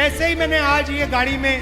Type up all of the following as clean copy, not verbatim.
जैसे ही मैंने आज ये गाड़ी में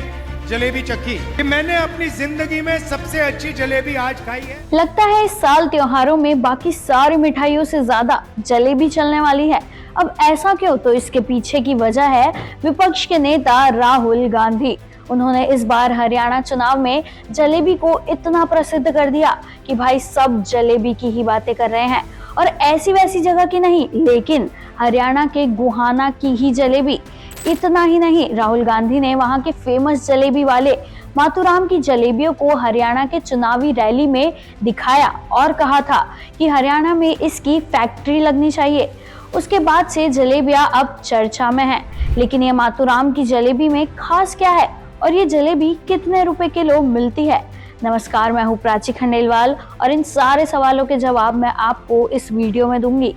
जलेबी चखी कि मैंने अपनी जिंदगी में सबसे अच्छी जलेबी आज खाई है। लगता है इस साल त्योहारों में बाकी सारी मिठाइयों से ज्यादा जलेबी चलने वाली है। अब ऐसा क्यों? तो इसके पीछे की वजह है विपक्ष के नेता राहुल गांधी। उन्होंने इस बार हरियाणा चुनाव में जलेबी को इतना प्रसिद्ध कर दिया कि भाई सब जलेबी की ही बातें कर रहे हैं, और ऐसी वैसी जगह की नहीं, लेकिन हरियाणा के गोहाना की ही जलेबी। इतना ही नहीं, राहुल गांधी ने वहां के फेमस जलेबी वाले मातूराम की जलेबियों को हरियाणा के चुनावी रैली में दिखाया और कहा था कि हरियाणा में इसकी फैक्ट्री लगनी चाहिए। उसके बाद से जलेबियां अब चर्चा में हैं। लेकिन ये मातूराम की जलेबी में खास क्या है और ये जलेबी कितने रुपए किलो मिलती है? नमस्कार, मैं हूँ प्राची खंडेलवाल और इन सारे सवालों के जवाब मैं आपको इस वीडियो में दूंगी।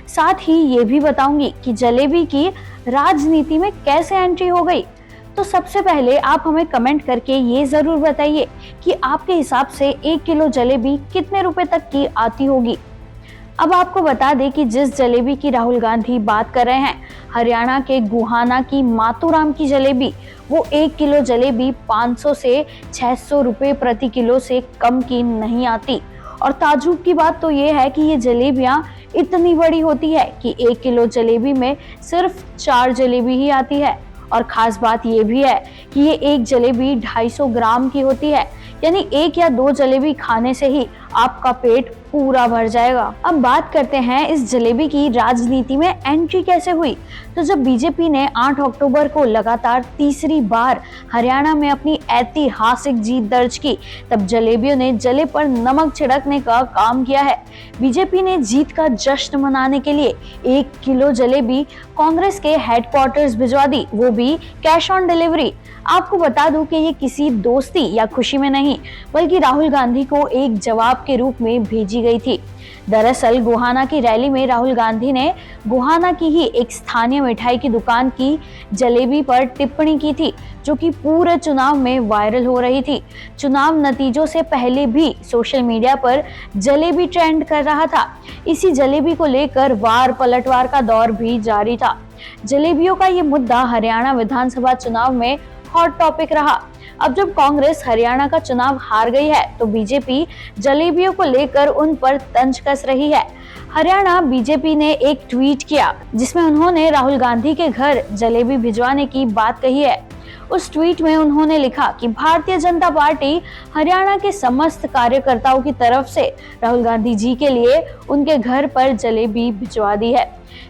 साथ ही ये भी बताऊंगी कि जलेबी की राजनीति में कैसे एंट्री हो गई। तो सबसे पहले आप हमें कमेंट करके ये जरूर बताइए कि आपके हिसाब से 1 किलो जलेबी कितने रुपए तक की आती होगी। अब आपको बता दें कि जिस जलेबी की राहुल गांधी बात कर रहे हैं, हरियाणा के गोहाना की मातूराम की जलेबी, वो 1 किलो जलेबी 500 से 600 रुपए प्रति किलो से कम की नहीं आती। और ताज्जुब की बात तो ये है कि ये जलेबियां इतनी बड़ी होती है कि 1 किलो जलेबी में सिर्फ 4 जलेबी ही आती है। और खास बात ये भी है कि ये एक जलेबी 250 ग्राम की होती है, यानी 1 या 2 जलेबी खाने से ही आपका पेट पूरा भर जाएगा। अब बात करते हैं इस जलेबी की राजनीति में एंट्री कैसे हुई। तो जब बीजेपी ने 8 अक्टूबर को लगातार तीसरी बार हरियाणा में अपनी ऐतिहासिक जीत दर्ज की, तब जलेबियों ने जले पर नमक छिड़कने का काम किया है। बीजेपी ने जीत का जश्न मनाने के लिए 1 किलो जलेबी कांग्रेस के हेडक्वार्टर्स भिजवा दी, वो भी कैश ऑन डिलीवरी। आपको बता दूं कि ये किसी दोस्ती या खुशी में नहीं, बल्कि राहुल गांधी को एक जवाब के रूप में भेजी गई थी। दरअसल गोहाना की रैली में राहुल गांधी ने गोहाना की ही एक स्थानीय मिठाई की दुकान की जलेबी पर टिप्पणी की थी, जो कि पूरे चुनाव में वायरल हो रही थी। चुनाव नतीजों से पहले भी सोशल मीडिया पर जलेबी ट्रेंड कर रहा था। इसी जलेबी को लेकर वार पलटवार का दौर भी जारी था। जलेबियों का ये मुद्दा हरियाणा विधानसभा चुनाव में हॉट टॉपिक रहा। अब जब कांग्रेस हरियाणा का चुनाव हार गई है, तो बीजेपी जलेबियों को लेकर उन पर तंज कस रही है। हरियाणा बीजेपी ने एक ट्वीट किया जिसमें उन्होंने राहुल गांधी के घर जलेबी भिजवाने की बात कही है। उस ट्वीट में उन्होंने लिखा कि भारतीय जनता पार्टी हरियाणा के समस्त कार्यकर्ताओं की तरफ से राहुल गांधी जी के लिए उनके घर पर जलेबी भिजवा दी है।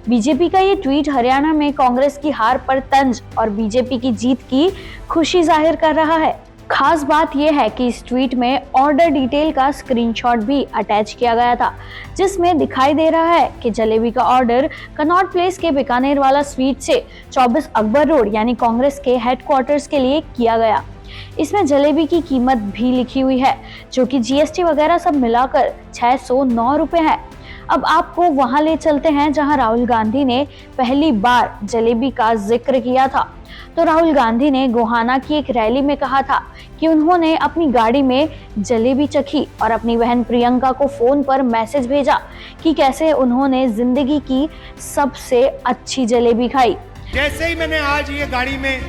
बीजेपी का ये ट्वीट हरियाणा में कांग्रेस की हार पर तंज और बीजेपी की जीत की खुशी जाहिर कर रहा है। खास बात यह है कि इस ट्वीट में ऑर्डर डिटेल का स्क्रीनशॉट भी अटैच किया गया था, जिसमें दिखाई दे रहा है कि जलेबी का ऑर्डर कनॉट प्लेस के बीकानेर वाला स्वीट से 24 अकबर रोड यानी कांग्रेस के हेडक्वार्टर्स के लिए किया गया। इसमें जलेबी की कीमत भी लिखी हुई है, जो कि जीएसटी वगैरह सब मिलाकर 609 रुपए है। अब आपको वहां ले चलते हैं जहां राहुल गांधी ने पहली बार जलेबी का जिक्र किया था। तो राहुल गांधी ने गोहाना की एक रैली में कहा था कि उन्होंने अपनी गाड़ी में जलेबी चखी और अपनी बहन प्रियंका को फोन पर मैसेज भेजा कि कैसे उन्होंने जिंदगी की सबसे अच्छी जलेबी खाई। जैसे ही मैंने आज ये गाड़ी में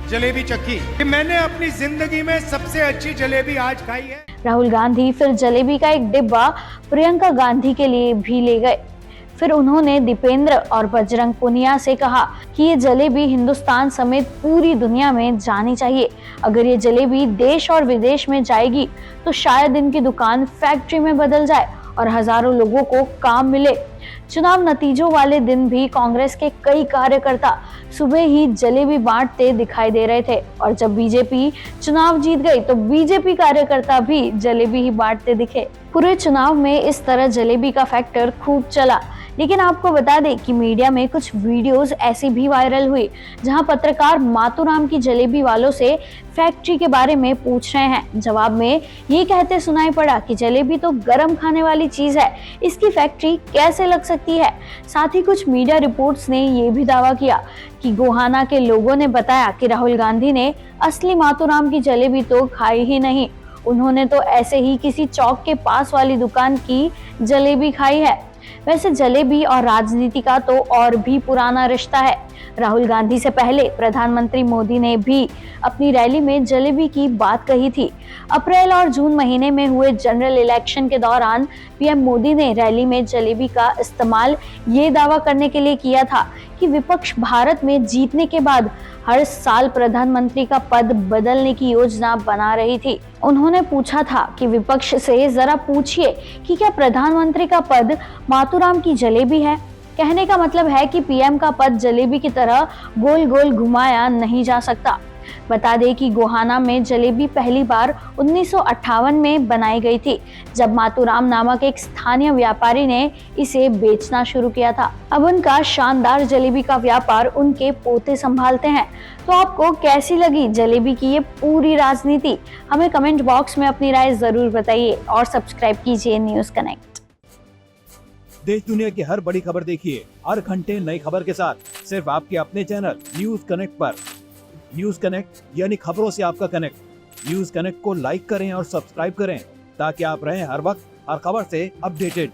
जलेबी चखी कि मैंने अपनी जिंदगी में सबसे अच्छी जलेबी आज खाई है। राहुल गांधी फिर जलेबी का एक डिब्बा प्रियंका गांधी के लिए भी ले गए। फिर उन्होंने दीपेंद्र और बजरंग पुनिया से कहा कि ये जलेबी हिंदुस्तान समेत पूरी दुनिया में जानी चाहिए। अगर ये जलेबी देश और विदेश में जाएगी तो शायद इनकी दुकान फैक्ट्री में बदल जाए और हजारों लोगों को काम मिले। चुनाव नतीजों वाले दिन भी कांग्रेस के कई कार्यकर्ता सुबह ही जलेबी बांटते दिखाई दे रहे थे, और जब बीजेपी चुनाव जीत गई तो बीजेपी कार्यकर्ता भी जलेबी ही बांटते दिखे। पूरे चुनाव में इस तरह जलेबी का फैक्टर खूब चला। लेकिन आपको बता दें कि मीडिया में कुछ वीडियोस ऐसी भी वायरल हुई जहां पत्रकार मातूराम की जलेबी वालों से फैक्ट्री के बारे में पूछ रहे हैं। जवाब में ये कहते सुनाई पड़ा कि जलेबी तो गर्म खाने वाली चीज है, इसकी फैक्ट्री कैसे लग सकती है। साथ ही कुछ मीडिया रिपोर्ट्स ने ये भी दावा किया कि गोहाना के लोगों ने बताया कि राहुल गांधी ने असली मातूराम की जलेबी तो खाई ही नहीं, उन्होंने तो ऐसे ही किसी चौक के पास वाली दुकान की जलेबी खाई है। वैसे जलेबी और राजनीति का तो और भी पुराना रिश्ता है। राहुल गांधी से पहले प्रधानमंत्री मोदी ने भी अपनी रैली में जलेबी की बात कही थी। अप्रैल और जून महीने में हुए जनरल इलेक्शन के दौरान पीएम मोदी ने रैली में जलेबी का इस्तेमाल ये दावा करने के लिए किया था कि विपक्ष भारत में जीतने के बाद हर साल प्रधानमंत्री का पद बदलने की योजना बना रही थी। उन्होंने पूछा था कि विपक्ष से जरा पूछिए कि क्या प्रधानमंत्री का पद माथुराम की जलेबी है। कहने का मतलब है कि पीएम का पद जलेबी की तरह गोल गोल घुमाया नहीं जा सकता। बता दें कि गोहाना में जलेबी पहली बार 1958 में बनाई गई थी, जब माथुराम नामक एक स्थानीय व्यापारी ने इसे बेचना शुरू किया था। अब उनका शानदार जलेबी का व्यापार उनके पोते संभालते हैं। तो आपको कैसी लगी जलेबी की ये पूरी राजनीति? हमें कमेंट बॉक्स में अपनी राय जरूर बताइए और सब्सक्राइब कीजिए न्यूज कनेक्ट। देश दुनिया की हर बड़ी खबर देखिए हर घंटे नई खबर के साथ सिर्फ आपके अपने चैनल न्यूज कनेक्ट पर। न्यूज कनेक्ट यानी खबरों से आपका कनेक्ट। न्यूज कनेक्ट को लाइक करें और सब्सक्राइब करें ताकि आप रहें हर वक्त हर खबर से अपडेटेड।